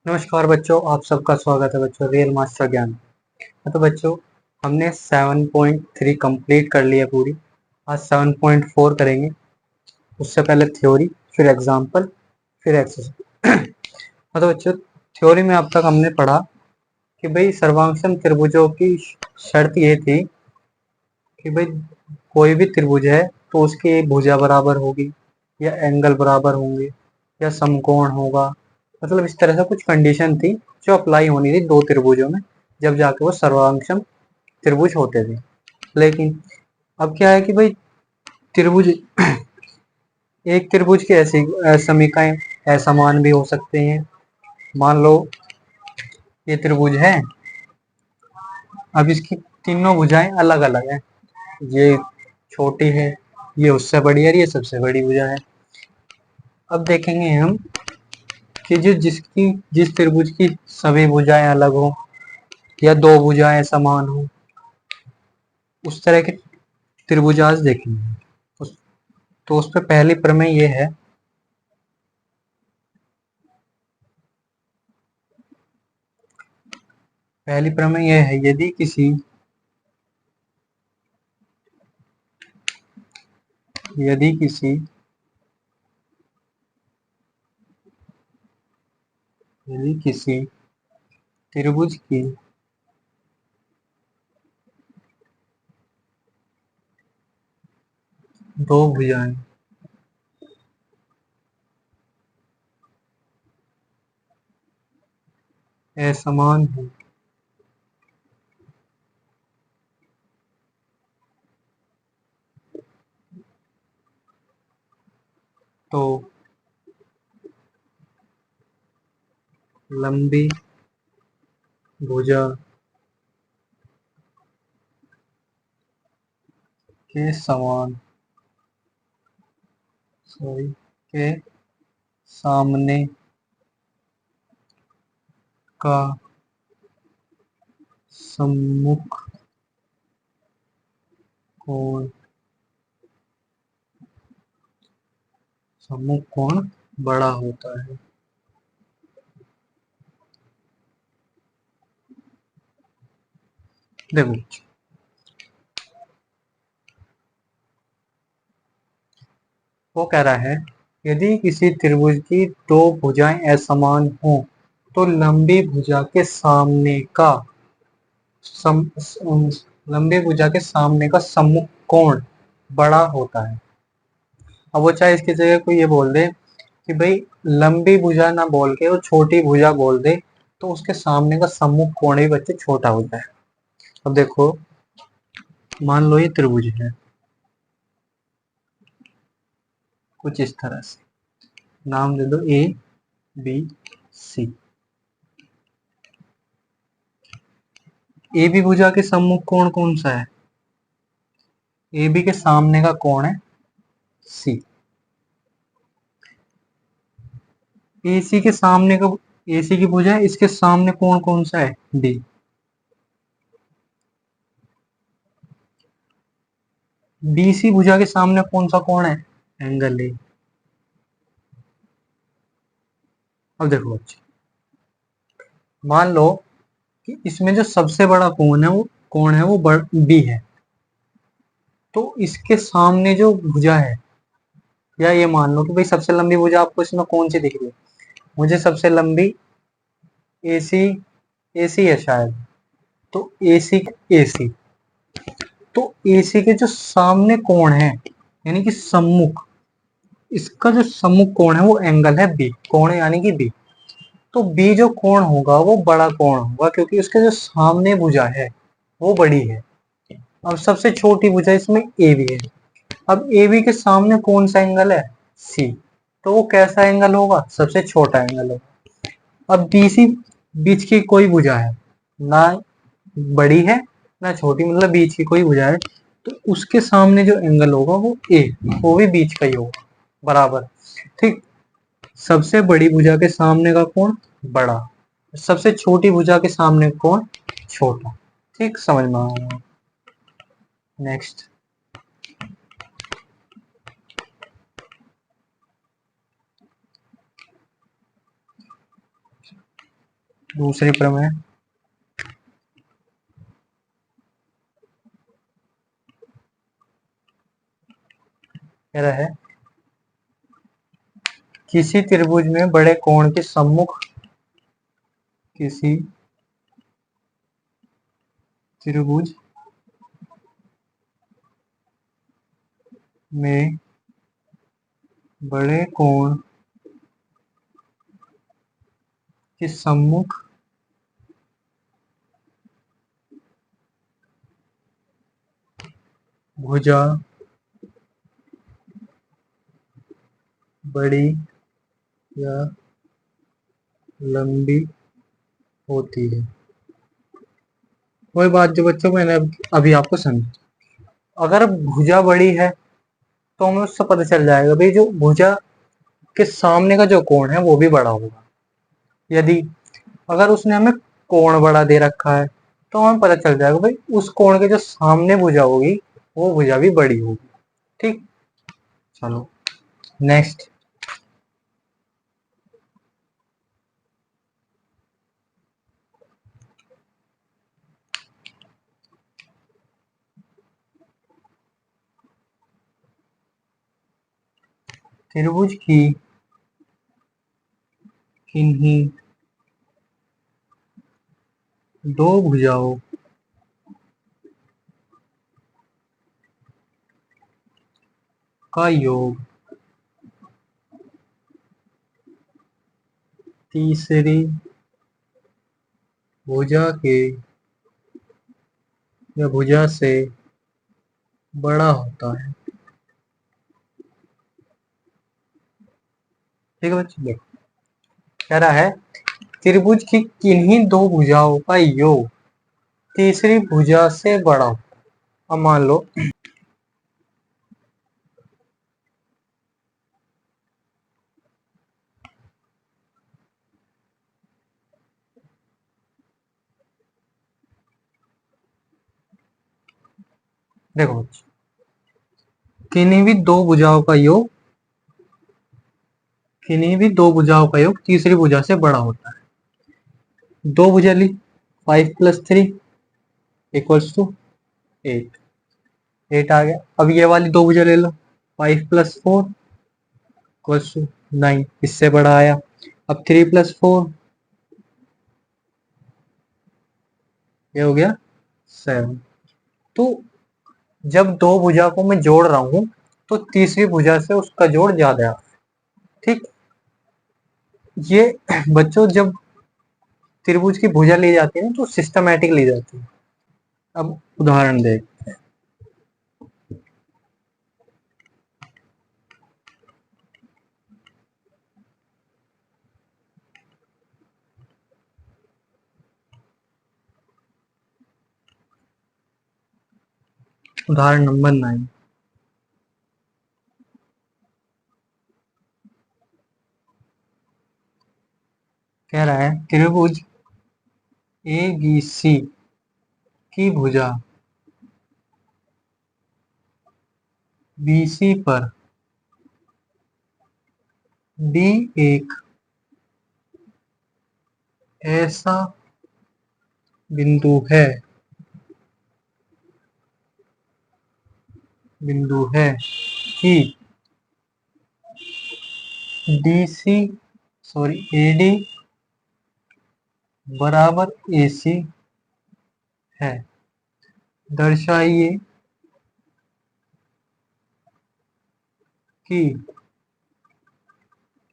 नमस्कार बच्चों, आप सबका स्वागत है बच्चों रियल मास्टर ज्ञान। तो बच्चों, हमने 7.3 कंप्लीट कर लिया पूरी। आज 7.4 करेंगे। उससे पहले थ्योरी, फिर एग्जाम्पल, फिर एक्सरसाइज। तो बच्चों, थ्योरी में अब तक हमने पढ़ा कि भाई सर्वांगसम त्रिभुजों की शर्त ये थी कि भाई कोई भी त्रिभुज है तो उसकी भुजा बराबर होगी, या एंगल बराबर होंगे, या समकोण होगा। मतलब इस तरह से कुछ कंडीशन थी जो अप्लाई होनी थी दो त्रिभुजों में, जब जाके वो सर्वांगसम त्रिभुज होते थे। लेकिन अब क्या है कि भाई त्रिभुज एक त्रिभुज की ऐसी समीकरण असमान भी हो सकते हैं। मान लो ये त्रिभुज है, अब इसकी तीनों भुजाएं अलग अलग हैं। ये छोटी है, ये उससे बड़ी है, ये सबसे बड़ी भुजा है। अब देखेंगे हम कि जिस त्रिभुज की सभी भुजाएं अलग हो, या दो भुजाएं समान हो, उस तरह के त्रिभुज आज देखेंगे। तो उस पर पहली प्रमेय ये है, पहली प्रमेय यह है यदि किसी त्रिभुज की दो भुजाएं असमान हो, तो लंबी भुजा के समान के सामने का सम्मुख कोण बड़ा होता है। देखो, वो कह रहा है यदि किसी त्रिभुज की दो भुजाएं असमान हो तो सम, सम, लंबी भुजा के सामने का सम्मुख कोण बड़ा होता है। अब वो चाहे इसकी जगह कोई ये बोल दे कि भाई लंबी भुजा ना बोल के वो छोटी भुजा बोल दे, तो उसके सामने का सम्मुख कोण ही बच्चे छोटा होता है। अब देखो, मान लो ये त्रिभुज है कुछ इस तरह से, नाम दे दो ए बी सी। ए बी भुजा के सम्मुख कोण कौन सा है? ए बी के सामने का कोण है सी। ए सी के सामने का, ए सी की भुजा है, इसके सामने कोण कौन सा है? डी। बी सी भुजा के सामने कौन सा कोण है? Angle A. अब देखो बच्चे, मान लो कि इसमें जो सबसे बड़ा कोण है वो बी है। तो इसके सामने जो भुजा है, या ये मान लो कि भाई सबसे लंबी भुजा आपको इसमें कौन सी दिख रही है? मुझे सबसे लंबी एसी एसी है शायद। तो एसी तो एसी के जो सामने कोण है, यानी कि सम्मुख, इसका जो सम्मुख कोण है वो एंगल है बी, कोण यानी कि बी। तो बी जो कोण होगा वो बड़ा कोण होगा, क्योंकि उसके जो सामने भुजा है वो बड़ी है। अब सबसे छोटी भुजा इसमें ए बी है। अब ए बी के सामने कौन सा एंगल है? सी। तो वो कैसा एंगल होगा? सबसे छोटा एंगल होगा। अब बी सी बीच की कोई भुजा है, ना बड़ी है ना छोटी, मतलब बीच की कोई भुजा है, तो उसके सामने जो एंगल होगा वो ए, वो भी बीच का ही होगा, बराबर। ठीक। सबसे बड़ी भुजा के सामने का कोण बड़ा, सबसे छोटी भुजा के सामने कोण छोटा। ठीक, समझ में आया? नेक्स्ट। दूसरे प्रमेय कह रहा है किसी त्रिभुज में बड़े कोण के सम्मुख किसी त्रिभुज में बड़े कोण के सम्मुख भुजा बड़ी या लंबी होती है। वही बात जो बच्चों मैंने अभी आपको समझी। अगर भुजा बड़ी है तो हमें उससे पता चल जाएगा भाई जो भुजा के सामने का जो कोण है वो भी बड़ा होगा। यदि अगर उसने हमें कोण बड़ा दे रखा है तो हमें पता चल जाएगा भाई उस कोण के जो सामने भुजा होगी वो भुजा भी बड़ी होगी। ठीक, चलो नेक्स्ट। त्रिभुज की किन्हीं दो भुजाओं का योग तीसरी भुजा के या भुजा से बड़ा होता है। ठीक है बच्चों, देखो कह रहा है त्रिभुज की किन्हीं दो भुजाओं का योग तीसरी भुजा से बड़ा होता है। अब मान लो देखो बच्चों, किन्हीं भी दो भुजाओं का योग किन्हीं भी दो भुजाओं का योग तीसरी भुजा से बड़ा होता है। दो भुजा ली 5+3 इक्वल्स टू 8। 8 आ गया। अब ये वाली दो भुजा ले लो 5+4 इक्वल्स टू 9, इससे बड़ा आया। अब 3+4 ये हो गया 7। तो जब दो भुजा को मैं जोड़ रहा हूं तो तीसरी भुजा से उसका जोड़ ज्यादा है। ठीक, ये बच्चों जब त्रिभुज की भुजा ली जाती है ना तो सिस्टमैटिक ली जाती है। अब उदाहरण देख, उदाहरण नंबर 9 कह रहा है त्रिभुज ABC की भुजा BC पर D एक ऐसा बिंदु है कि AD बराबर AC है। दर्शाइए कि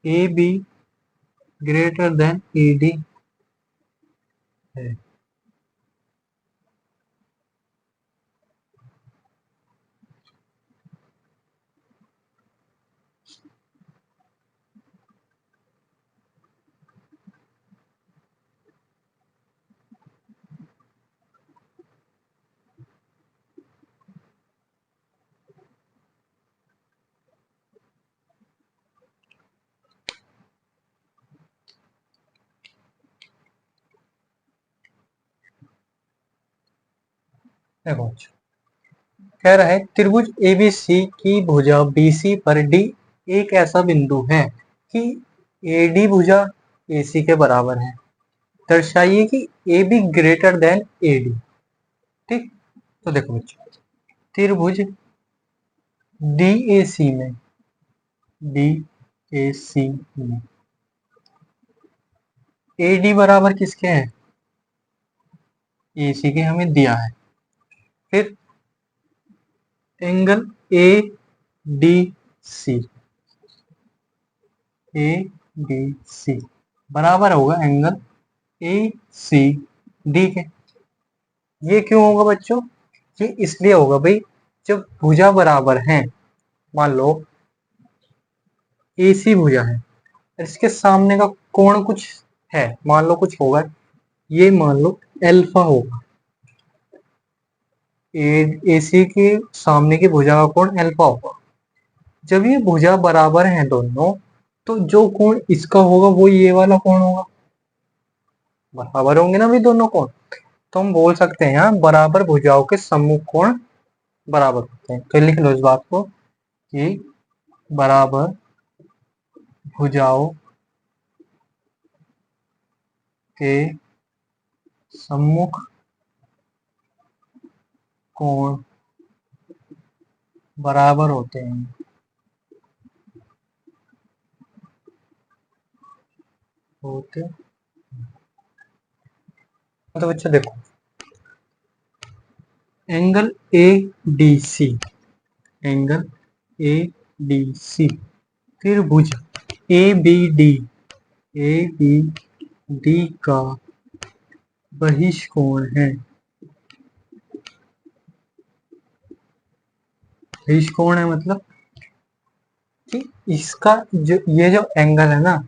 AB ग्रेटर देन AD है। देखो कह रहा है त्रिभुज ABC की भुजा BC पर D एक ऐसा बिंदु है कि AD भुजा AC के बराबर है। दर्शाइए कि A B greater than A D. ठीक, तो देखो बच्चों, त्रिभुज डी ए सी में, डी ए सी में ए डी बराबर किसके हैं, ए सी के हमें दिया है। फिर angle A D C, A D C बराबर होगा एंगल ए सी डी के। ये क्यों होगा बच्चों, ये इसलिए होगा भाई, जब भुजा बराबर हैं, मान लो ए सी भुजा है, इसके सामने का कोण कुछ है, मान लो कुछ होगा, ये मान लो एल्फा होगा, ए सी के सामने की भुजा का कोण एल्फा होगा। जब ये भुजा बराबर हैं दोनों, तो जो कोण इसका होगा वो ये वाला कोण होगा, बराबर होंगे ना भी दोनों कोण। तो हम बोल सकते हैं यहाँ बराबर भुजाओं के सम्मुख कोण बराबर होते हैं। तो लिख लो इस बात को कि बराबर भुजाओं के सम्मुख कोण बराबर होते हैं। होते तो बच्चों देखो, angle A D C, angle A D C त्रिभुज A B D, A B D का बहिष्कोण है। बहिष्कोण है मतलब कि इसका जो ये जो एंगल है ना,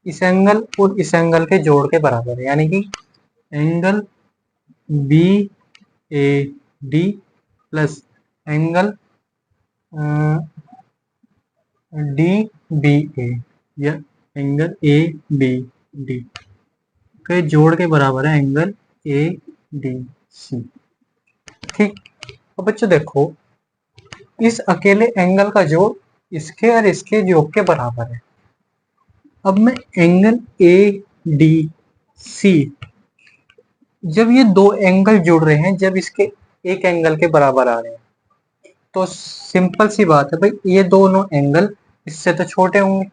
इस एंगल और इस एंगल के जोड़ के बराबर है, यानी कि angle B A D plus angle D B A, या एंगल ए बी डी के जोड़ के बराबर है एंगल ए डी सी। ठीक, अब बच्चों देखो, इस अकेले एंगल का जोड़ इसके और इसके योग के बराबर है। अब मैं एंगल ए डी सी, जब ये दो एंगल जुड़ रहे हैं, जब इसके एक एंगल के बराबर आ रहे हैं, तो सिंपल सी बात है भाई, ये दोनों एंगल इससे तो छोटे होंगे,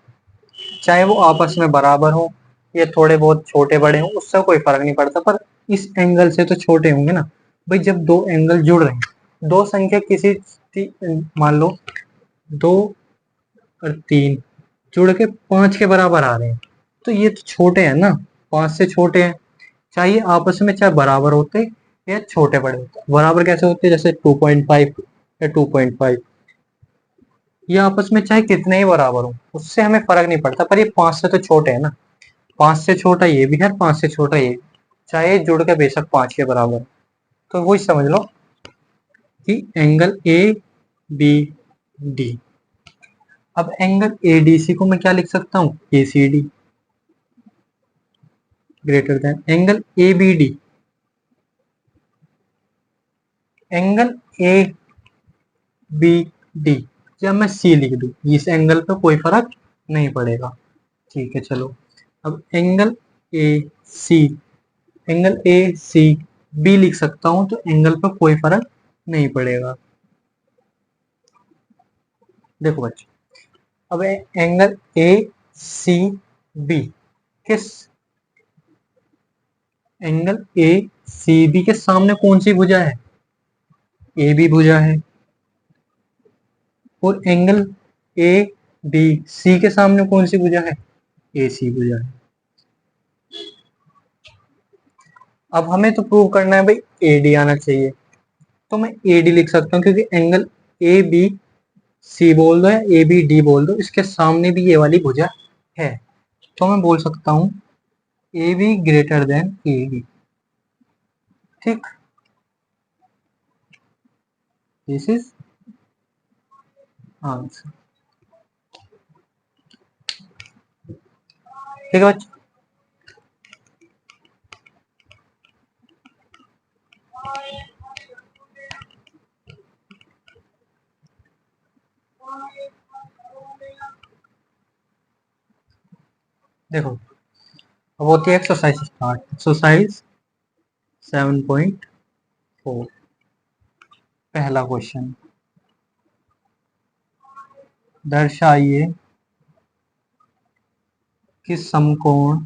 चाहे वो आपस में बराबर हो या थोड़े बहुत छोटे बड़े हो, उससे कोई फर्क नहीं पड़ता, पर इस एंगल से तो छोटे होंगे ना। भाई जब दो एंगल जुड़ रहे हैं, दो संख्या मान लो 2 और 3 जुड़ के 5 के बराबर आ रहे हैं, तो ये तो छोटे हैं ना, 5 से छोटे हैं, चाहिए आपस में चाहे बराबर होते या छोटे बड़े होते। बराबर कैसे होते, जैसे 2.5 या 2.5, ये आपस में चाहे कितने ही बराबर हो, उससे हमें फर्क नहीं पड़ता, पर ये 5 से तो छोटे है ना, 5 से छोटा ये भी है, 5 से छोटा ये भी, चाहे जुड़ के बेशक 5 के बराबर। तो वही समझ लो कि एंगल ए बी डी। अब एंगल ए डी सी को मैं क्या लिख सकता हूँ, A C D greater than angle A B D, angle A B D, या मैं सी लिख दूं, इस एंगल पे कोई फर्क नहीं पड़ेगा। ठीक है चलो, अब angle A C, angle A C B लिख सकता हूं, तो एंगल पे कोई फर्क नहीं पड़ेगा। देखो बच्चों, अब एंगल ए सी बी किस, एंगल ए सी बी के सामने कौन सी भुजा है, ए बी भुजा है, और एंगल ए बी सी के सामने कौन सी भुजा है, ए सी भुजा है। अब हमें तो प्रूव करना है भाई ए डी आना चाहिए, तो मैं ए डी लिख सकता हूँ, क्योंकि एंगल ए बी सी बोल दो या ए बी डी बोल दो, इसके सामने भी ये वाली भुजा है, तो मैं बोल सकता हूँ A B greater than A D. ठीक, दिस इज आंसर। ठीक है बच्चों, देखो अब होती है एक्सरसाइज स्टार्ट। एक्सरसाइज 7.4। पहला क्वेश्चन, दर्शाइए कि समकोण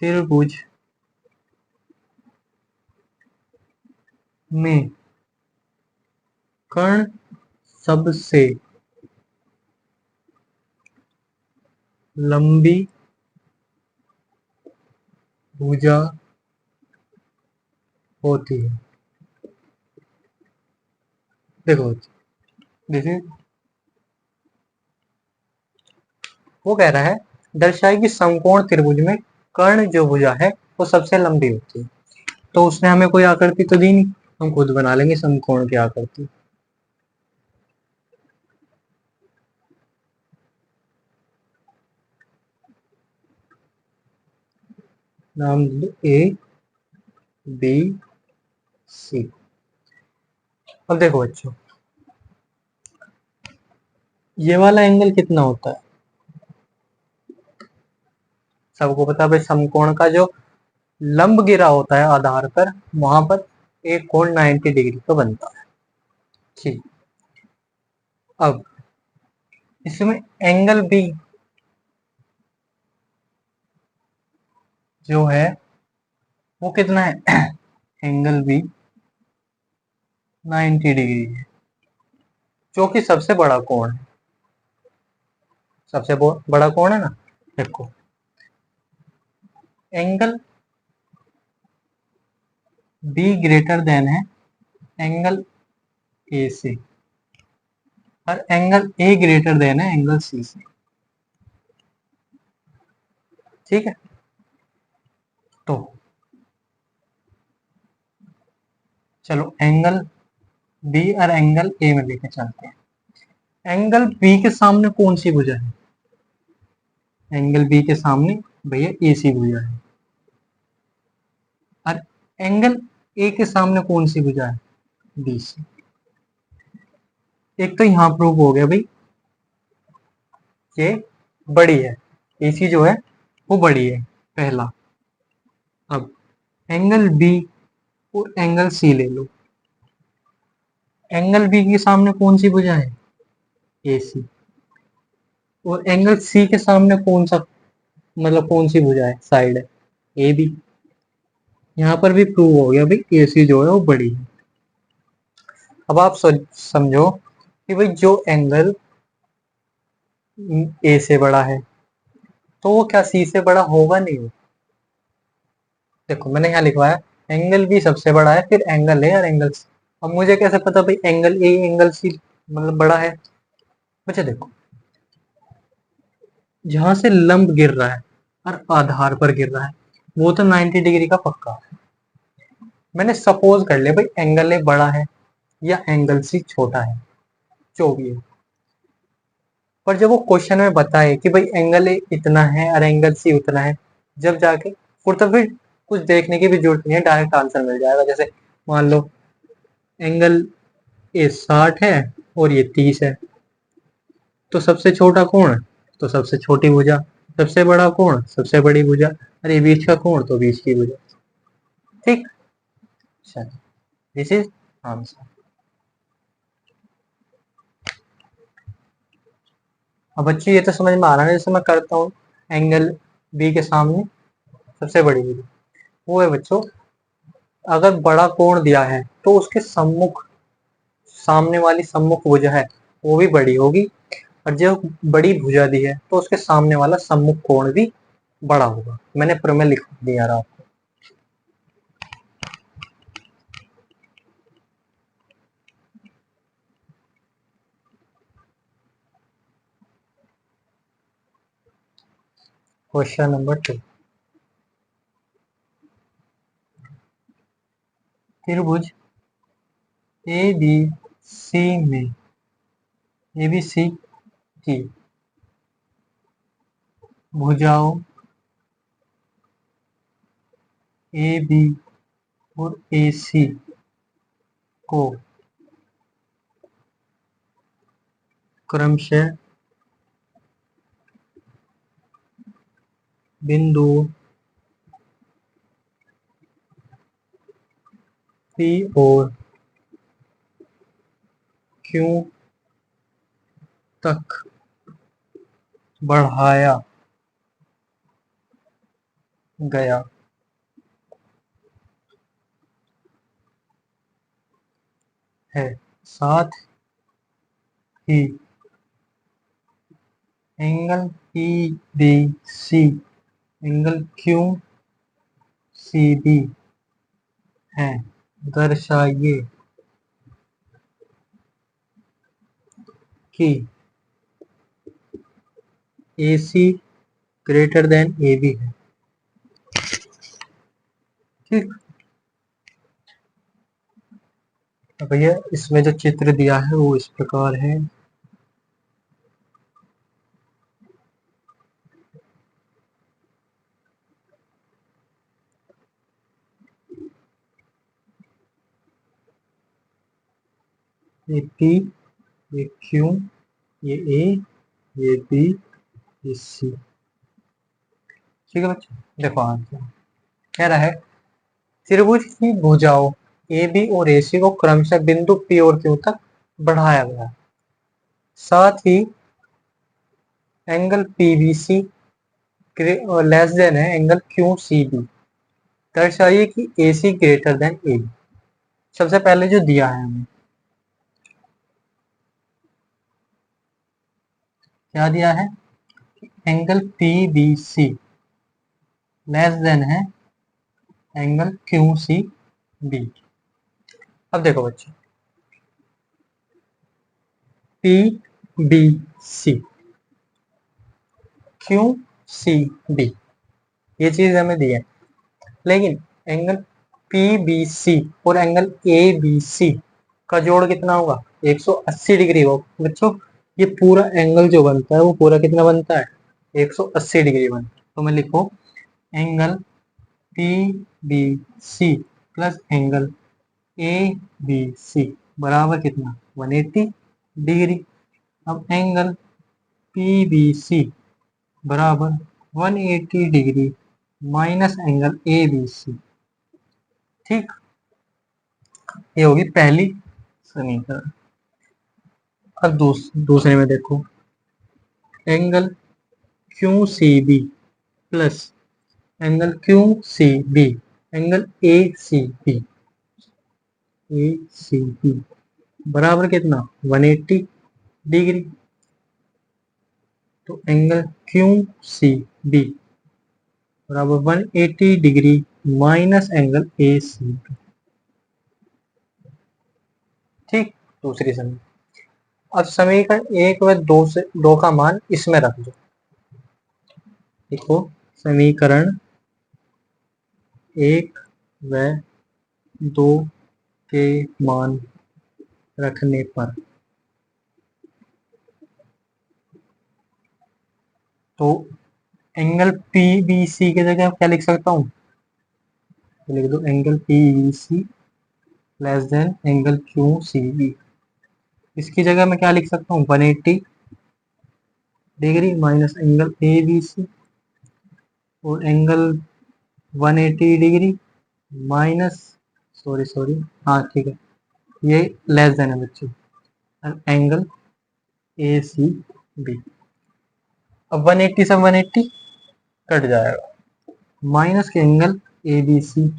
त्रिभुज में कर्ण सबसे लंबी भुजा होती है। देखो देखिए, वो कह रहा है दर्शाए कि समकोण त्रिभुज में कर्ण जो भुजा है वो सबसे लंबी होती है। तो उसने हमें कोई आकृति तो दी नहीं, हम खुद बना लेंगे समकोण की आकृति। नाम ए बी सी। अब देखो बच्चों, ये वाला एंगल कितना होता है? सबको पता है भाई, समकोण का जो लंब गिरा होता है आधार पर, वहां पर एक कोण 90 डिग्री का बनता है। ठीक, अब इसमें एंगल बी जो है वो कितना है? एंगल बी 90 डिग्री है, जो कि सबसे बड़ा कोण है। सबसे बड़ा कोण है ना। देखो, एंगल बी ग्रेटर देन है एंगल ए से, और एंगल ए ग्रेटर देन है एंगल सी से। ठीक है, तो चलो एंगल बी और एंगल ए में लेके चलते हैं। एंगल बी के सामने कौन सी भुजा है? एंगल बी के सामने भैया ए सी भुजा है। और एंगल ए के सामने कौन सी भुजा है? B C. एक तो यहां प्रूव हो गया भाई, ये बड़ी है, ए सी जो है वो बड़ी है, पहला। अब एंगल बी और एंगल सी ले लो। एंगल बी के सामने कौन सी भुजा है? ए सी। और एंगल सी के सामने कौन सा, मतलब कौन सी भुजा है, साइड है? A B. यहाँ पर भी प्रूव हो गया भाई, ए सी जो है वो बड़ी है। अब आप समझो कि भाई जो एंगल ए से बड़ा है तो वो क्या सी से बड़ा होगा? नहीं होगा। देखो मैंने यहाँ लिखवाया एंगल बी सबसे बड़ा है, फिर एंगल ए और एंगल सी। अब मुझे कैसे पता भाई एंगल ए एंगल सी मतलब बड़ा है? मुझे देखो, जहां से लंब गिर रहा है और आधार पर गिर रहा है वो तो 90 डिग्री का पक्का है। मैंने सपोज कर लिया भाई एंगल ए बड़ा है या एंगल सी छोटा है, जो भी है। पर जब वो क्वेश्चन में बताए कि भाई एंगल ए इतना है और एंगल सी उतना है, जब जाके फिर कुछ देखने की भी जरूरत नहीं है, डायरेक्ट आंसर मिल जाएगा। जैसे मान लो एंगल ए 60 है और ये 30 है, तो सबसे छोटा कोण तो सबसे छोटी भुजा, सबसे बड़ा कोण सबसे बड़ी भुजा, और ये बीच का कोण तो बीच की भुजा। ठीक, चलो दिस इज आंसर। अब बच्चे ये तो समझ में आ रहा है, जैसे मैं करता हूँ एंगल बी के सामने सबसे बड़ी भुजा, वो है बच्चों, अगर बड़ा कोण दिया है तो उसके सम्मुख, सामने वाली सम्मुख भुजा है वो भी बड़ी होगी, और जो बड़ी भुजा दी है तो उसके सामने वाला सम्मुख कोण भी बड़ा होगा। मैंने प्रमेय लिख दिया रहा आपको। क्वेश्चन नंबर 2, त्रिभुज ए बी सी में ए बी सी की भुजाओं ए बी और ए सी को क्रमशः बिंदु P और Q तक बढ़ाया गया है। साथ ही एंगल PBC एंगल QCB है। दर्शाइए कि AC ग्रेटर देन AB है। ठीक, तो भैया इसमें जो चित्र दिया है वो इस प्रकार है। ये P, ये Q, ये A, ये B, ये C। ठीक है बच्चों, देखो आंसर कह रहा है त्रिभुज की भुजाओं AB और AC को क्रमशः बिंदु P और Q तक बढ़ाया गया। साथ ही एंगल PBC लेस देन है एंगल QCB। दर्शाइए कि AC ग्रेटर देन AB। सबसे पहले जो दिया है हमें, क्या दिया है? एंगल PBC लेस देन है एंगल QCB। अब देखो बच्चों, PBC QCB ये चीज हमें दी है, लेकिन एंगल PBC और एंगल ABC का जोड़ कितना होगा? 180 डिग्री होगा। बच्चों ये पूरा एंगल जो बनता है वो पूरा कितना बनता है? 180 डिग्री बनता है। तो मैं लिखो angle PBC plus angle ABC बराबर कितना? 180 डिग्री। अब एंगल PBC बराबर 180 डिग्री माइनस एंगल ABC। ठीक, ये होगी पहली समीकरण। अब दूसरे में देखो angle QCB plus angle QCB angle ACB बराबर कितना? 180 डिग्री। तो एंगल QCB बराबर 180 डिग्री माइनस एंगल ACB। ठीक, दूसरी समीकरण। अब समीकरण 1 व 2 का मान इसमें रख दो। देखो समीकरण 1 व 2 के मान रखने पर तो एंगल PBC की जगह क्या लिख सकता हूँ? लिख दो angle PBC less than angle QCB। इसकी जगह मैं क्या लिख सकता हूँ? 180 डिग्री माइनस एंगल ABC और एंगल 180 डिग्री माइनस, सॉरी हाँ ठीक है, ये लेस देन है बच्चों एंगल ACB। अब 180 से 180 कट जाएगा, माइनस के angle ABC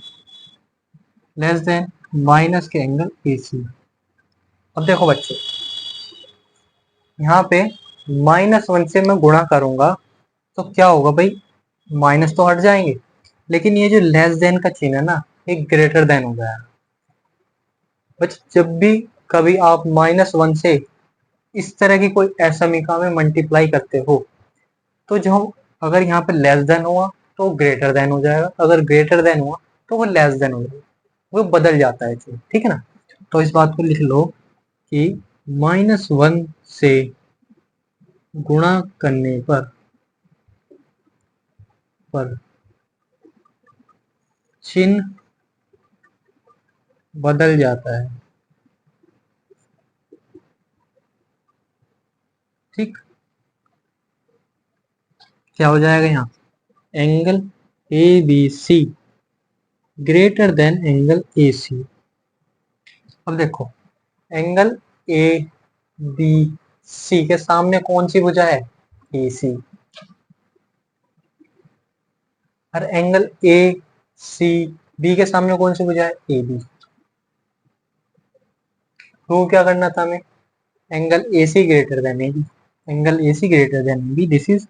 less than minus के एंगल AC। अब देखो बच्चों यहाँ पे -1 से मैं गुणा करूंगा तो क्या होगा भाई? माइनस तो हट जाएंगे, लेकिन ये जो लेस देन का चिन्ह है ना, ये ग्रेटर देन हो जाएगा। बच्चों जब भी कभी आप -1 से इस तरह की कोई असमीका में मल्टीप्लाई करते हो तो जो अगर यहाँ पे लेस देन हुआ तो ग्रेटर देन हो जाएगा, अगर ग्रेटर देन हुआ तो वो लेस देन हो जाएगा, वो बदल जाता है चीज। ठीक है ना? तो इस बात को लिख लो कि -1 से गुणा करने पर चिन्ह बदल जाता है। ठीक, क्या हो जाएगा यहाँ, angle A B C greater than angle A C. अब देखो, एंगल ए बी सी के सामने कौन सी भुजा है, ए सी। और एंगल ए सी बी के सामने कौन सी भुजा है, ए बी। प्रूव क्या करना था हमें, angle A C greater than A B, angle A C greater than A B, this is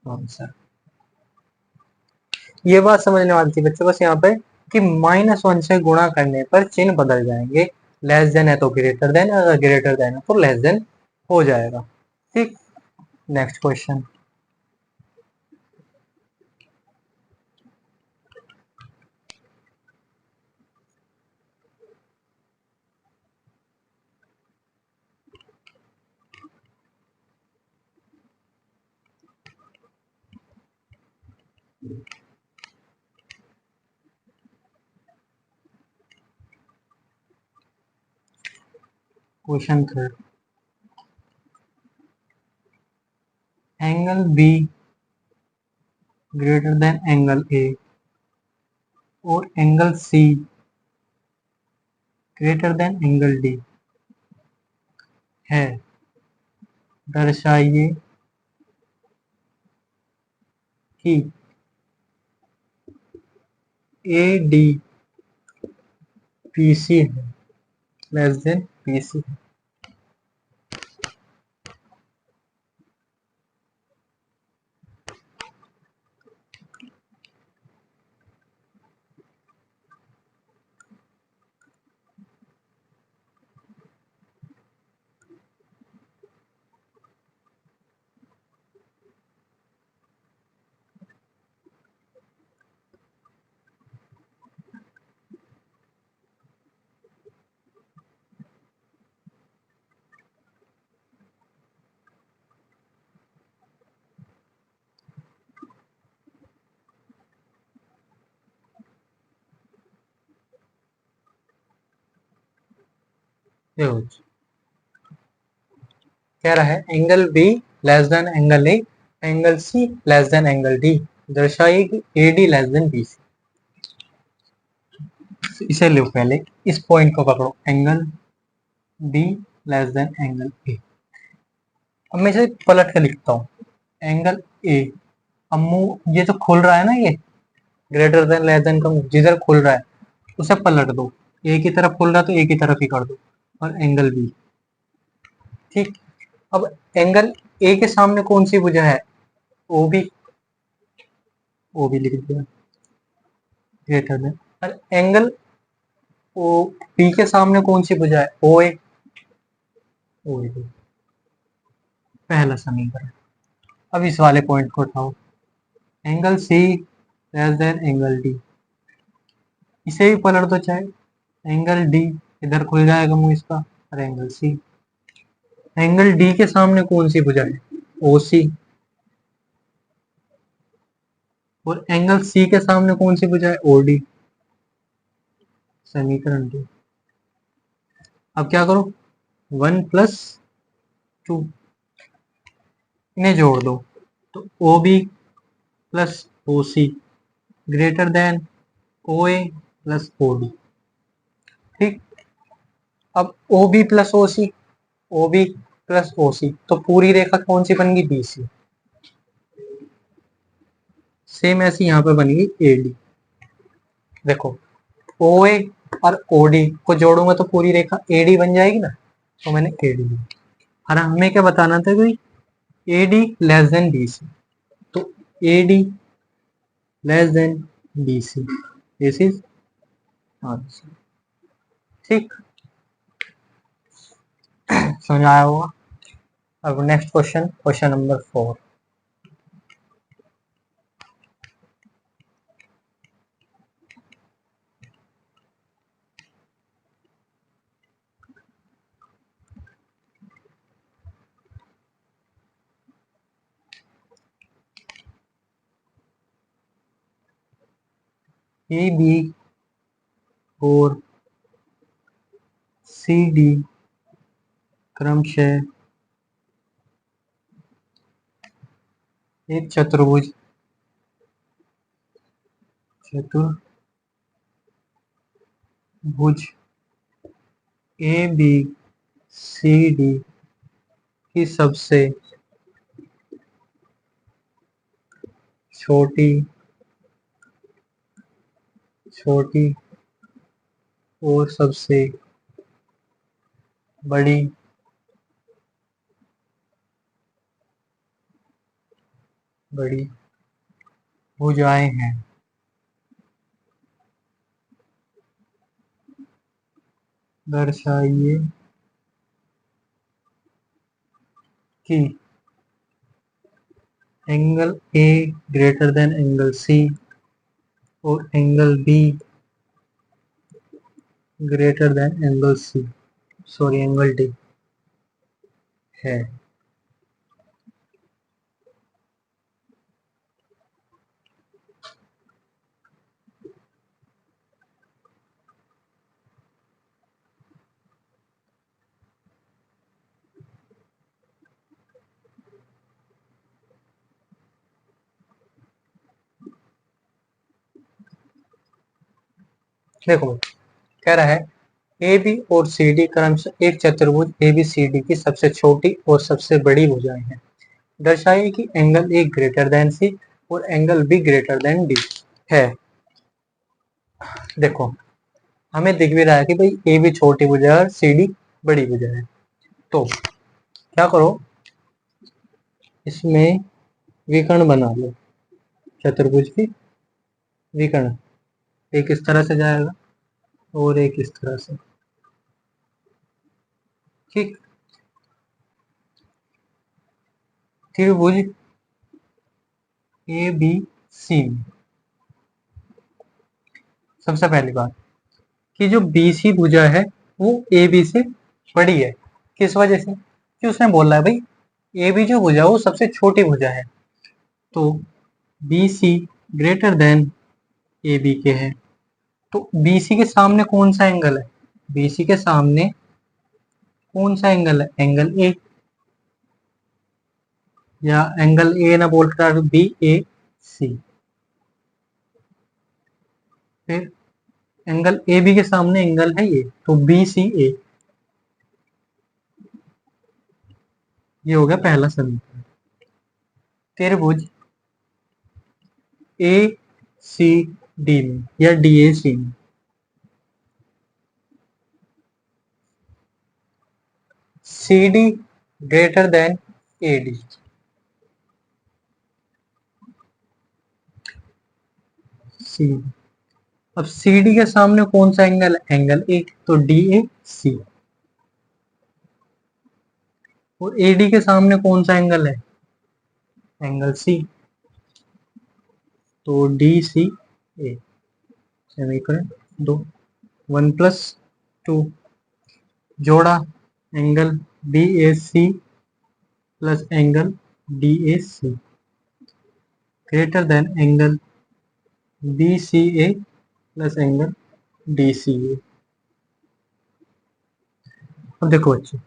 answer. ये बात समझने वाली थी बच्चों बस यहाँ पे कि -1 से गुणा करने पर चिन्ह बदल जाएंगे, लेस देन है तो ग्रेटर देन, अगर ग्रेटर देन है तो लेस देन हो जाएगा। ठीक, next question. Question third, angle B greater than angle A और angle C greater than angle D है, दर्शाइए कि ए डी पी सी है, लेस देन पी सी है। देखो, कह रहा है angle B less than angle A, angle C less than angle D, दर्शाइए कि A D less than B C. इसे लो पहले, इस पॉइंट को पकड़ो, angle B less than angle A. अब मैं इसे पलट के लिखता हूँ, एंगल ए, अब मुंह ये तो खुल रहा है ना, ये ग्रेटर देन लेस देन का मुंह जिधर खुल रहा है उसे पलट दो, ए की तरफ खुल रहा है तो ए की तरफ ही कर दो, और एंगल बी। ठीक, अब एंगल ए के सामने कौन सी भुजा है, ओ बी, ओ बी लिख दिया ग्रेटर देन, और एंगल ओ बी के सामने कौन सी भुजा है, ओ ए, ओ ए, पहला समीकरण। अब इस वाले पॉइंट को उठाओ, angle C less than angle D, इसे भी पलट दो चाहे, एंगल डी इधर खुल जाएगा मुंह इसका, और एंगल सी, एंगल डी के सामने कौन सी भुजा है, ओ सी, और एंगल सी के सामने कौन सी भुजा है, ओ डी, समीकरण 2। अब क्या करो, 1+2 इन्हें जोड़ दो, तो ओ बी प्लस ओ सी ग्रेटर देन ओ ए प्लस ओ डी। ठीक, अब ओ बी प्लस ओ सी, ओ बी प्लस ओ सी, तो पूरी रेखा कौन सी बन गई, बी सी। सेम ऐसी यहाँ पे बनेगी ए डी। देखो, ओ ए और ओ डी को जोड़ूंगा तो पूरी रेखा ए डी बन जाएगी ना, तो मैंने ए डी ली। और हमें क्या बताना था भाई, A D less than B C, तो A D less than B C, this is answer. ठीक, समझ आया होगा। अब next question, question number 4, A B और सी डी क्रमशः एक चतुर्भुज चतुर्भुज ए बी सी डी की सबसे छोटी और सबसे बड़ी भुजाएं हैं। दर्शाइए कि angle A greater than angle C और angle B greater than angle D है। देखो कह रहा है ए बी और सी डी क्रमशः एक चतुर्भुज ए बी सी डी की सबसे छोटी और सबसे बड़ी भुजाएं हैं। दर्शाइए कि एंगल ए ग्रेटर देन सी और angle B greater then D है। देखो हमें दिख भी रहा है कि भाई ए भी छोटी भुजा है और सी डी बड़ी भुजा है। तो क्या करो, इसमें विकर्ण बना लो, चतुर्भुज की विकर्ण। एक इस तरह से जाएगा और एक इस तरह से, ठीक। त्रिभुज ए बी सी में सबसे पहली बात कि जो बी सी भुजा है वो ए बी से बड़ी है। किस वजह से? कि उसने बोला है भाई ए बी जो भुजा है वो सबसे छोटी भुजा है, तो B C greater than A B के है। तो बी सी के सामने कौन सा एंगल है? बी सी के सामने कौन सा एंगल है? एंगल ए, या एंगल ए ना बोलकर बी ए सी। फिर एंगल ए बी के सामने एंगल है ये, तो बी सी ए। ये हो गया पहला समीकरण। त्रिभुज ए सी डी में या डी ए सी में C D greater than A D. C, अब सी डी के सामने कौन सा एंगल है? एंगल ए, तो डी ए सी। और ए डी के सामने कौन सा एंगल है? एंगल सी, तो डी सी ए। समीकरण 2, 1+2 जोड़ा angle B A C plus angle D A C greater than angle B C A plus angle D C A. अब देखो बच्चों,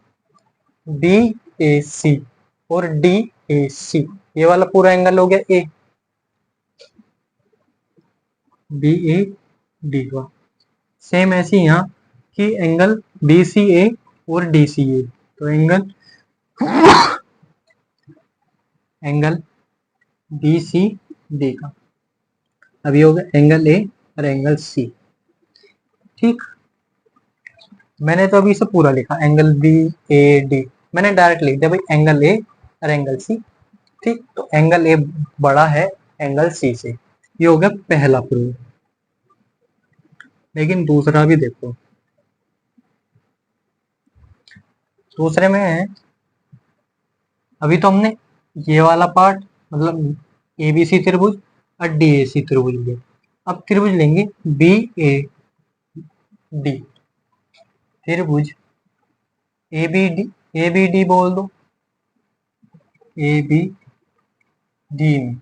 बी ए सी और डी ए सी, ये वाला पूरा एंगल हो गया ए, बी ए डी का। सेम ऐसे ही यहाँ कि एंगल बी सी ए और डी सी ए, तो एंगल बी सी डी का। अभी हो गया एंगल ए और एंगल सी, ठीक। मैंने तो अभी इसे पूरा लिखा, एंगल बी ए डी मैंने डायरेक्ट लिख दिया भाई एंगल ए और एंगल सी, ठीक। तो एंगल ए बड़ा है एंगल सी से, ये हो गया पहला प्रूफ। लेकिन दूसरा भी देखो, दूसरे में है, अभी तो हमने ये वाला पार्ट मतलब ए बी सी त्रिभुज और डी ए सी त्रिभुज लिया। अब त्रिभुज लेंगे बी ए डी, त्रिभुज ए बी डी बोल दो, ए बी डी में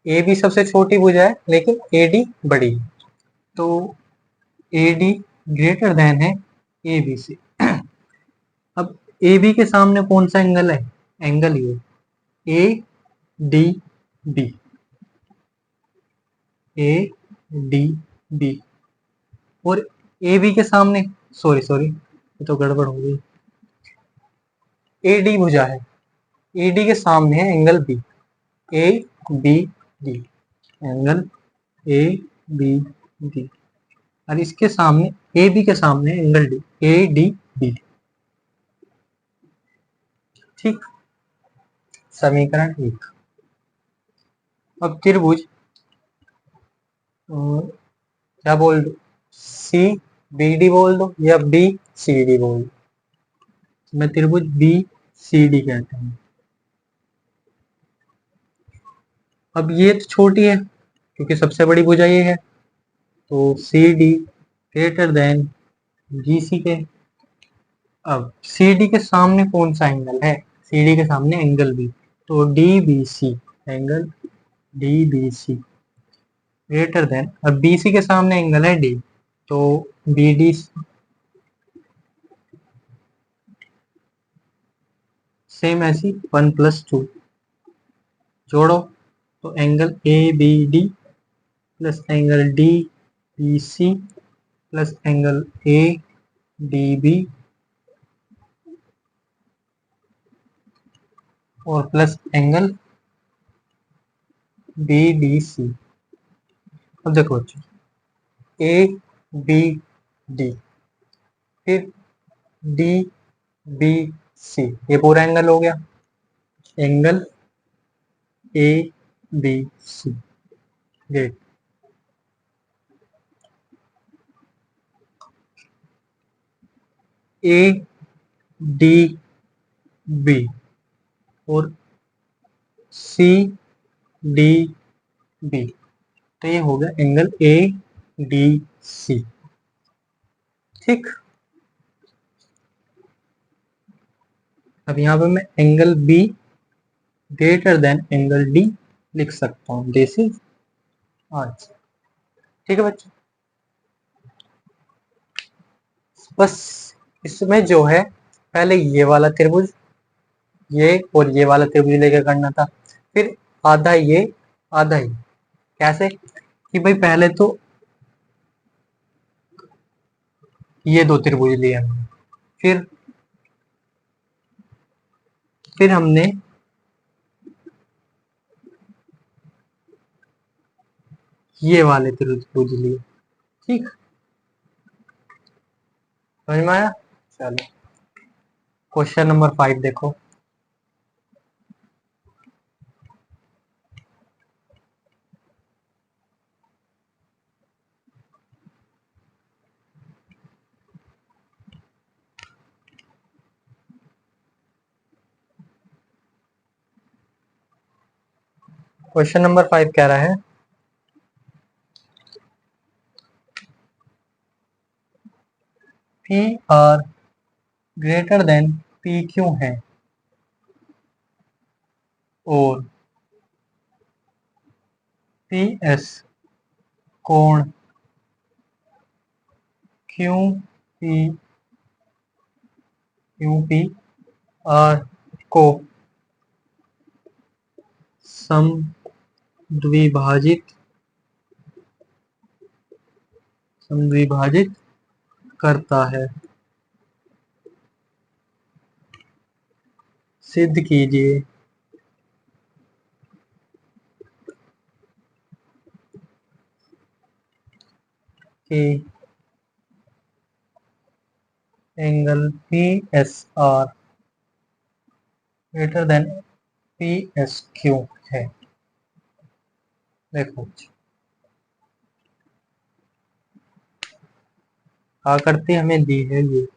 ए बी सबसे छोटी भुजा है लेकिन ए डी बड़ी है, तो ए डी ग्रेटर देन है ए बी से। अब ए बी के सामने कौन सा एंगल है? एंगल ये A D B, A D B. और ए बी के सामने, सॉरी ये तो गड़बड़ हो गई, ए डी भुजा है, ए डी के सामने है angle B, A B D, angle A B D. और इसके सामने, ए बी के सामने angle D, A D B. ठीक, समीकरण 1। अब त्रिभुज क्या बोल दो, सी बी डी बोल दो या बी सी डी बोल दो। मैं त्रिभुज बी सी डी कहता हूँ। अब ये तो छोटी है क्योंकि सबसे बड़ी भुजा ये है, तो C D greater than B C के। अब सी डी के सामने कौन सा एंगल है? सी डी के सामने एंगल बी, तो D B C, angle D B C greater than, अब बी सी के सामने एंगल है डी, तो बी डी सेम ऐसी 1+2 जोड़ो, तो angle A B D plus angle D B C plus angle A D B और plus angle B D C. अब देखो बच्चों, ए बी डी फिर डी बी सी, ये पूरा एंगल हो गया, angle A B C. Great. A D B और सी डी बी, तो ये हो गया एंगल ए डी सी। ठीक, अब यहाँ पे मैं angle B greater than angle D लिख सकता हूँ, दिस इज आंसर। ठीक है बच्चों, बस इसमें जो है पहले ये वाला त्रिभुज, ये और ये वाला त्रिभुज लेकर करना था, फिर आधा ये आधा ये। कैसे कि भाई पहले तो ये दो त्रिभुज लिए हमने, फिर हमने ये वाले त्रिभुज लिए। ठीक, समझ में आया? चलो क्वेश्चन नंबर 5 देखो। क्वेश्चन नंबर 5 कह रहा है P R greater then P Q है और पी एस कोण क्यू पी आर को समद्विभाजित करता है, सिद्ध कीजिए कि angle P S R greater then P S Q है। देखो आकृति हमें दी है ये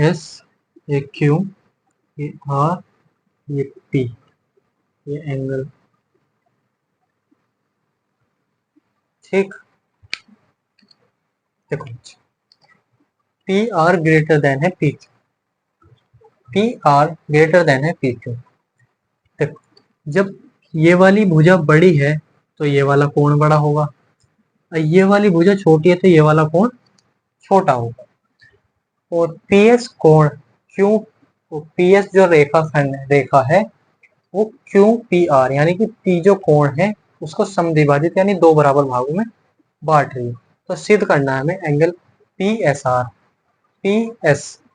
एस, ये क्यू, ये आर, ये पी, ये एंगल। ठीक, देखो पी आर ग्रेटर देन है P, P R greater than है पी क्यू। जब ये वाली भुजा बड़ी है तो ये वाला कोण बड़ा होगा, और ये वाली भुजा छोटी है तो ये वाला कोण छोटा होगा। और पी एस कोण क्यू, पी एस जो रेखा है वो क्यू पी आर यानी कि पी जो कोण है उसको समद्विभाजित यानी दो बराबर भागों में बांट रही है। तो सिद्ध करना है हमें angle P S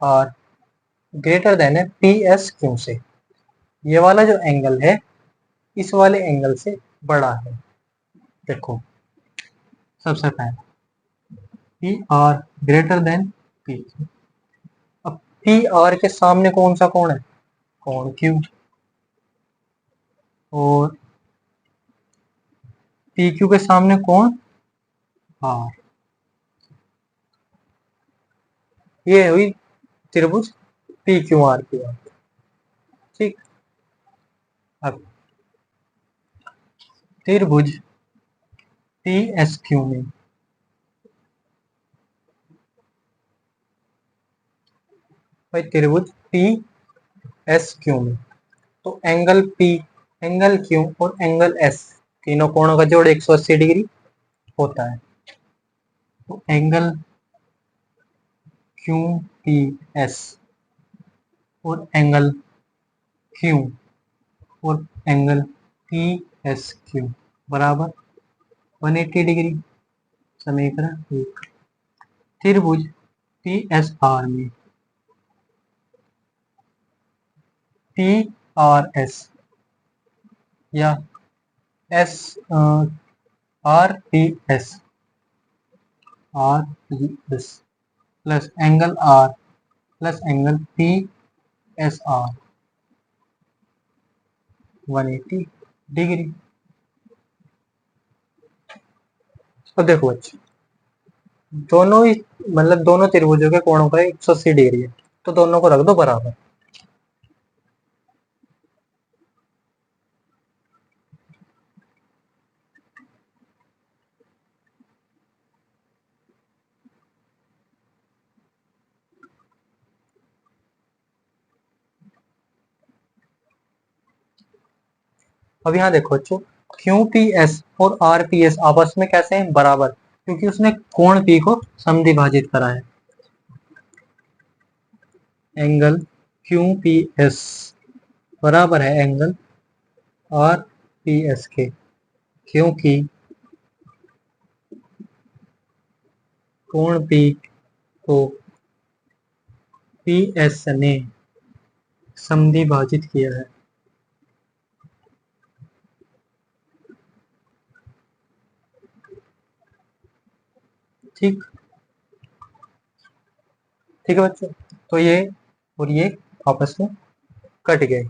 R greater than है पी एस क्यू से। ये वाला जो एंगल है इस वाले एंगल से बड़ा है। देखो सबसे पहले P R greater then P Q. अब पी आर के सामने कौन सा कोण है? कोण क्यू। और पी क्यू के सामने कोण आर। ये हुई त्रिभुज पी क्यू आर की बात। ठीक। अब त्रिभुज पी एस क्यू में भाई त्रिभुज पी एस क्यू में तो एंगल पी, एंगल क्यू और एंगल एस तीनों कोणों का जोड़ 180 डिग्री होता है। तो एंगल क्यू पी एस और एंगल क्यू और एंगल पी एस क्यू बराबर 180 डिग्री। समीकरण 1। त्रिभुज पी एस आर में पी आर एस या S R P S plus angle R plus angle P S R 180 degree. तो देखो बच्चे दोनों ही मतलब दोनों त्रिभुजों के कोणों का 180 डिग्री है तो दोनों को रख दो बराबर। अब यहाँ देखो बच्चों क्यू पी एस और आर पी एस आपस में कैसे हैं? बराबर, क्योंकि उसने कोण पी को समद्विभाजित करा है। एंगल क्यू पी एस बराबर है एंगल आर पी एस के, क्योंकि कोण पी को पी एस ने समद्विभाजित किया है। ठीक, ठीक है बच्चों। तो ये और ये आपस में कट गए।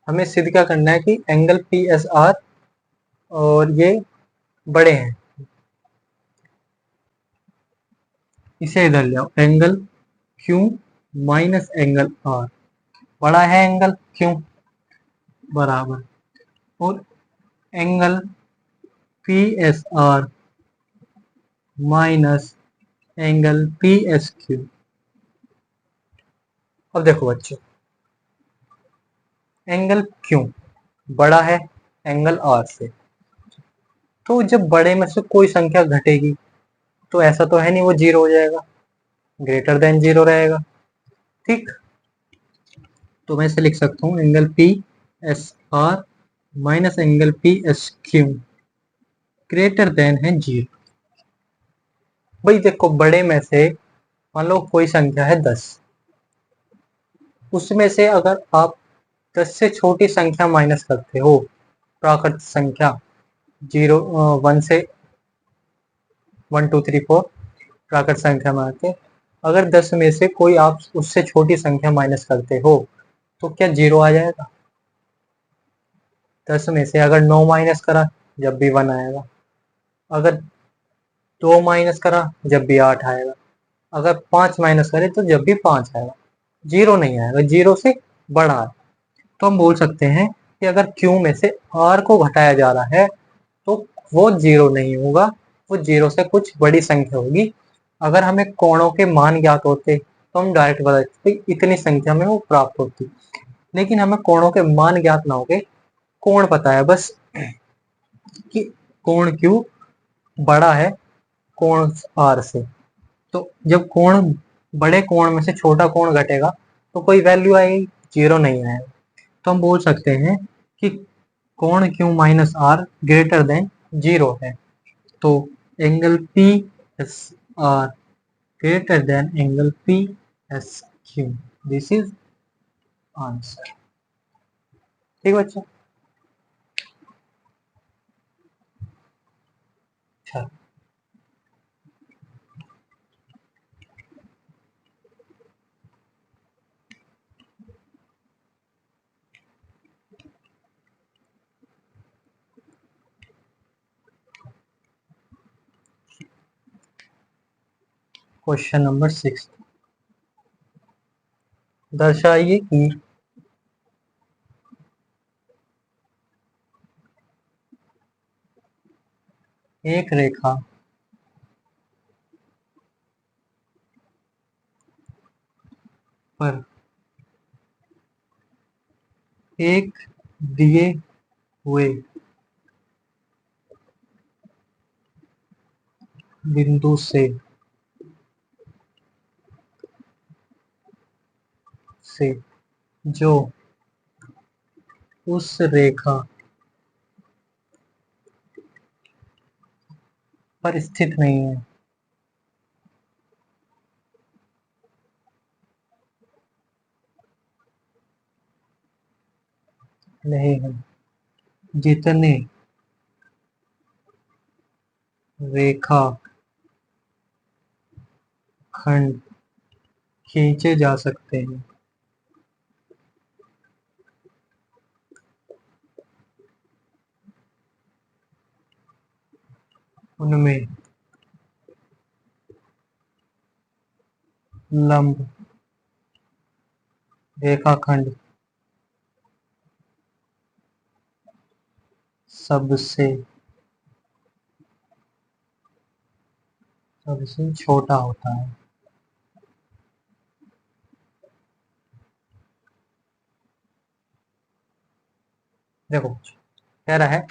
हमें सिद्ध क्या करना है कि एंगल पी एस आर और ये बड़े हैं। इसे इधर ले आओ, angle Q minus angle R बड़ा है एंगल क्यू बराबर, और angle P S R minus angle P S Q. अब देखो बच्चों एंगल क्यू बड़ा है एंगल आर से, तो जब बड़े में से कोई संख्या घटेगी तो ऐसा तो है नहीं वो जीरो हो जाएगा, ग्रेटर देन जीरो रहेगा। ठीक, तो मैं इसे लिख सकता हूँ angle P S R minus angle P S Q greater than है जीरो। भाई देखो बड़े में से मान लो कोई संख्या है 10, उसमें से अगर आप 10 से छोटी संख्या माइनस करते हो, प्राकृत संख्या 1 से 1 2 3 4 प्राकृत संख्या में आते, अगर 10 में से कोई आप उससे छोटी संख्या माइनस करते हो तो क्या जीरो आ जाएगा? 10 में से अगर 9 माइनस करा जब भी 1 आएगा, अगर 2 माइनस करा जब भी 8 आएगा, अगर 5 माइनस करे तो जब भी 5 आएगा, जीरो नहीं आएगा, जीरो से बड़ा है। तो हम बोल सकते हैं कि अगर क्यू में से आर को घटाया जा रहा है तो वो जीरो नहीं होगा, वो जीरो से कुछ बड़ी संख्या होगी अगर हमें कोणों के मान ज्ञात होते तो हम डायरेक्ट बता देते इतनी संख्या में वो प्राप्त होती, लेकिन हमें कोणों के मान ज्ञात ना होके कोण पता है बस कि कोण क्यू बड़ा है कोण आर से। तो जब कोण बड़े कोण में से छोटा कोण घटेगा तो कोई वैल्यू आएगी, जीरो नहीं आएगा। तो हम बोल सकते हैं कि कोण Q minus R greater than zero है। तो angle P S R greater than angle P S Q, this is answer. ठीक बच्चा। अच्छा, क्वेश्चन नंबर 6, दर्शाइए कि एक रेखा पर एक दिए हुए बिंदु से जो उस रेखा पर स्थित नहीं है, नहीं है, जितने रेखा खंड खींचे जा सकते हैं उनमें लंब रेखाखंड सबसे सबसे छोटा होता है। देखो कह रहा है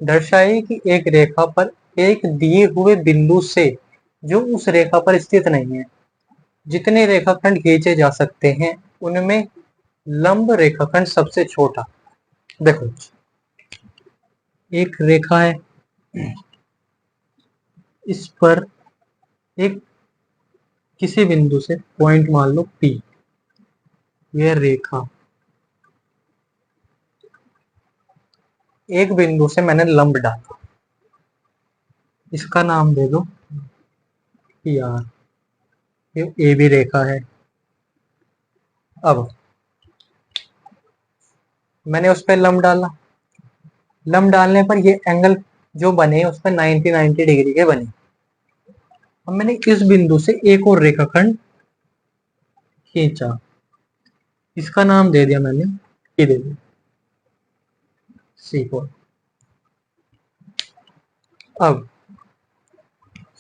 दर्शाइए कि एक रेखा पर एक दिए हुए बिंदु से जो उस रेखा पर स्थित नहीं है, जितने रेखाखंड खींचे जा सकते हैं उनमें लंब रेखाखंड सबसे छोटा। देखो एक रेखा है, इस पर एक किसी बिंदु से पॉइंट मान लो P, यह रेखा एक बिंदु से मैंने लंब डाला, इसका नाम दे दो पी आर, ये ए बी रेखा है। अब मैंने उस पर लंब डाला, लंब डालने पर ये एंगल जो बने उस पर 90 डिग्री के बने। अब मैंने इस बिंदु से एक और रेखाखंड खींचा, इसका नाम दे दिया मैंने ये दे दिया C4। अब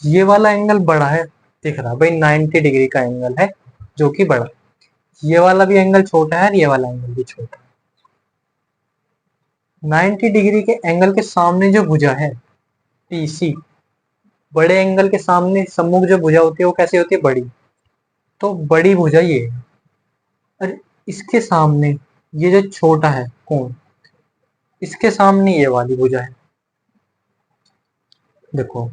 ये वाला एंगल बड़ा है, दिख रहा भाई 90 डिग्री का एंगल है जो कि बड़ा, ये वाला भी एंगल छोटा है और ये वाला एंगल भी छोटा है। 90 डिग्री के एंगल के सामने जो भुजा है PC, बड़े एंगल के सामने सम्मुख जो भुजा होती है वो कैसी होती है, बड़ी। तो बड़ी भुजा ये है और इसके सामने ये जो छोटा है कोण, इसके सामने ये वाली भुजा है। देखो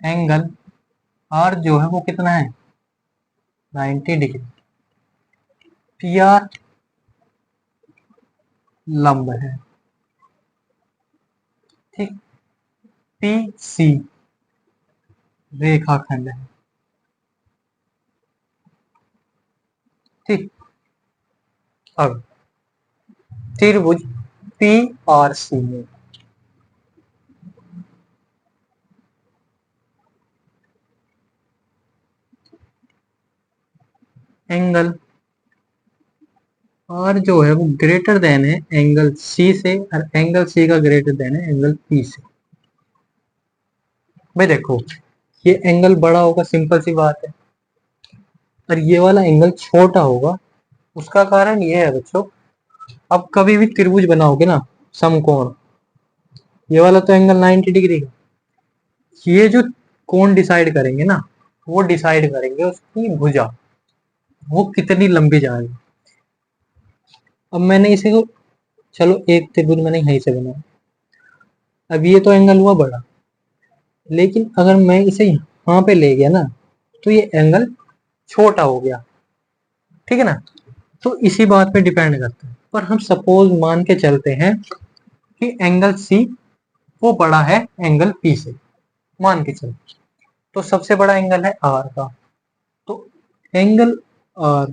एंगल R जो है वो कितना है, 90 डिग्री। PR लंब है, ठीक। PC रेखाखंड है, ठीक। अब त्रिभुज PRC में एंगल R जो है वो ग्रेटर देन है एंगल C से और एंगल C का ग्रेटर देन है एंगल P से। भाई देखो, ये एंगल बड़ा होगा, सिंपल सी बात है, और ये वाला एंगल छोटा होगा। उसका कारण ये है बच्चों, अब कभी भी त्रिभुज बनाओगे ना, समकोण, ये वाला तो एंगल 90 डिग्री है, ये जो कोण डिसाइड करेंगे ना, वो डिसाइड करेंगे उसकी भुजा, वो कितनी लंबी जा रही है। अब मैंने इसे को, चलो एक त्रिभुज मैंने यहीं से बनाया, अब ये तो एंगल हुआ बड़ा, लेकिन अगर मैं इसे यहाँ पे ले गया ना, तो ये एंगल छोटा हो गया, ठीक है ना। तो इसी बात पे डिपेंड करता है। पर हम सपोज मान के चलते हैं कि एंगल सी वो बड़ा है एंगल पी से, मान के चलते, तो सबसे बड़ा एंगल है आर का, तो angle R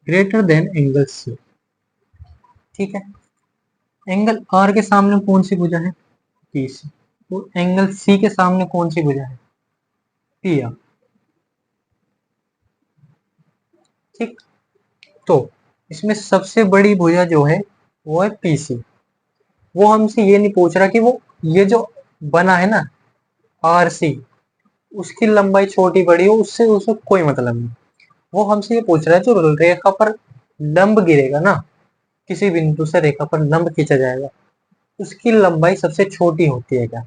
greater than angle C, ठीक है। एंगल आर के सामने कौन सी भुजा है, पी सी, तो एंगल सी के सामने कौन सी भुजा है, पी आर, ठीक। तो इसमें सबसे बड़ी भुजा जो है वो है पी सी। वो हमसे ये नहीं पूछ रहा कि वो ये जो बना है ना आर सी, उसकी लंबाई छोटी बड़ी हो, उससे उसको कोई मतलब नहीं। वो हमसे ये पूछ रहा है जो रेखा पर लंब गिरेगा ना, किसी बिंदु से रेखा पर लंब खींचा जाएगा, उसकी लंबाई सबसे छोटी होती है क्या।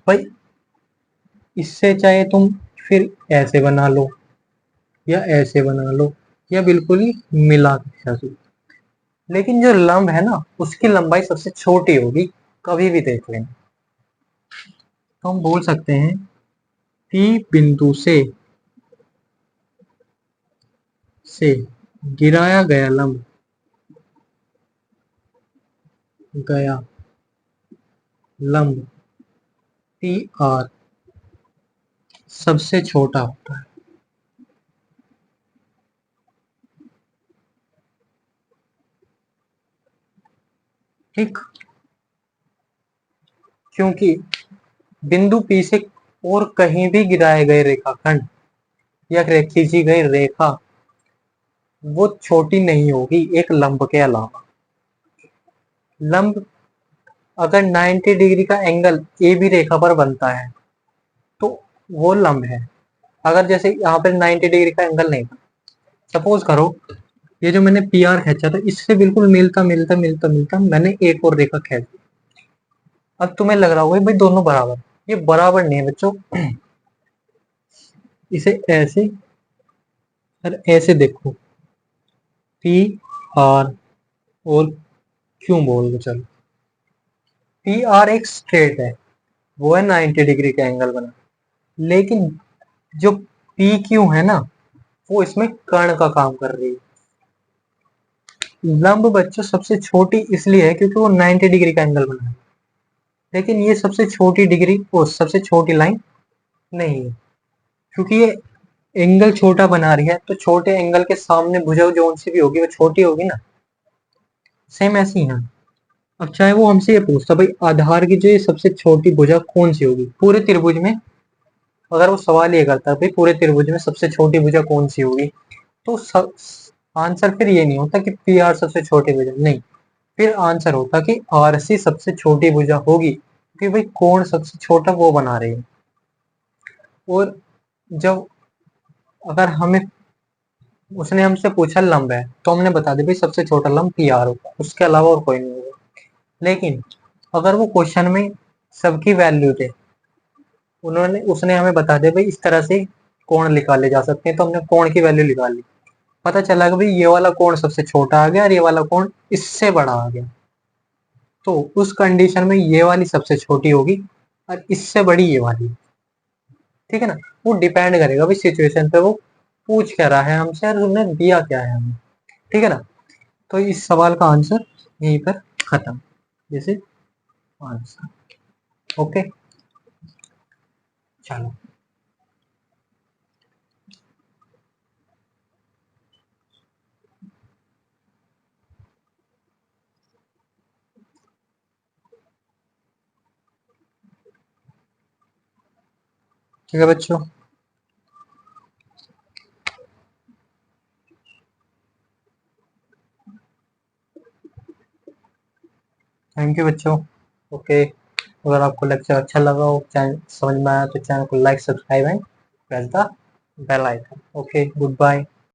भाई इससे चाहे तुम फिर ऐसे बना लो या ऐसे बना लो या बिल्कुल ही मिला के खींचा दो, लेकिन जो लंब है ना उसकी लंबाई सबसे छोटी होगी, कभी भी देख लेना। तो हम बोल सकते हैं पी बिंदु से गिराया गया लंब, गया लंब पी आर सबसे छोटा होता है, ठीक। क्योंकि बिंदु पी से और कहीं भी गिराए गए रेखाखंड या खींची गई रेखा वो छोटी नहीं होगी एक लंब के अलावा। लंब अगर 90 डिग्री का एंगल ए बी रेखा पर बनता है तो वो लंब है। अगर जैसे यहाँ पर 90 डिग्री का एंगल नहीं था, सपोज करो ये जो मैंने पी आर खींचा था इससे बिल्कुल मिलता मिलता मिलता मिलता मैंने एक और रेखा खींच दी। अब तुम्हें लग रहा होगा भाई दोनों बराबर, ये बराबर नहीं है बच्चों। इसे ऐसे और ऐसे देखो, पी आर और क्यों बोल दो, चलो पी आर एक स्ट्रेट है, वो है 90 डिग्री का एंगल बना, लेकिन जो पी क्यू है ना वो इसमें कर्ण का काम कर रही है। लंब बच्चों सबसे छोटी इसलिए है क्योंकि वो 90 डिग्री का एंगल बना है, लेकिन ये सबसे छोटी डिग्री वो सबसे छोटी लाइन नहीं है, क्योंकि ये एंगल छोटा बना रही है तो छोटे एंगल के सामने भुजा जो सी भी होगी वो छोटी होगी ना, सेम ऐसी है। अब चाहे वो हमसे ये पूछता भाई आधार की जो ये सबसे छोटी भुजा कौन सी होगी पूरे त्रिभुज में, अगर वो सवाल ये करता है भाई पूरे त्रिभुज में सबसे छोटी भुजा कौन सी होगी, तो आंसर फिर ये नहीं होता कि पी आर सबसे छोटी भुजा, नहीं, फिर आंसर होता कि आर सी सबसे छोटी भुजा होगी, क्योंकि भाई कोण सबसे छोटा वो बना रही है। और जब अगर हमें उसने हमसे पूछा लंब है तो हमने बता दिया भाई सबसे छोटा लंब पी आर होगा, उसके अलावा और कोई नहीं होगा। लेकिन अगर वो क्वेश्चन में सबकी वैल्यू थे, उन्होंने उसने हमें बता दिया भाई इस तरह से कोण निकाले जा सकते हैं, तो हमने कोण की वैल्यू निकाल ली, पता चला कि भाई ये वाला कोण सबसे छोटा आ गया और ये वाला कोण इससे बड़ा आ गया, तो उस कंडीशन में ये वाली सबसे छोटी होगी और इससे बड़ी ये वाली, ठीक है ना। वो डिपेंड करेगा भाई सिचुएशन पे, वो पूछ क्या रहा है हमसे और उसने दिया क्या है हमें, ठीक है ना। तो इस सवाल का आंसर यहीं पर खत्म, जैसे आंसर, ओके। चलो ठीक है बच्चों, थैंक यू बच्चों, ओके। अगर आपको लेक्चर अच्छा लगा हो, चैनल समझ में आया तो चैनल को like, subscribe and press the bell icon. Okay, good bye.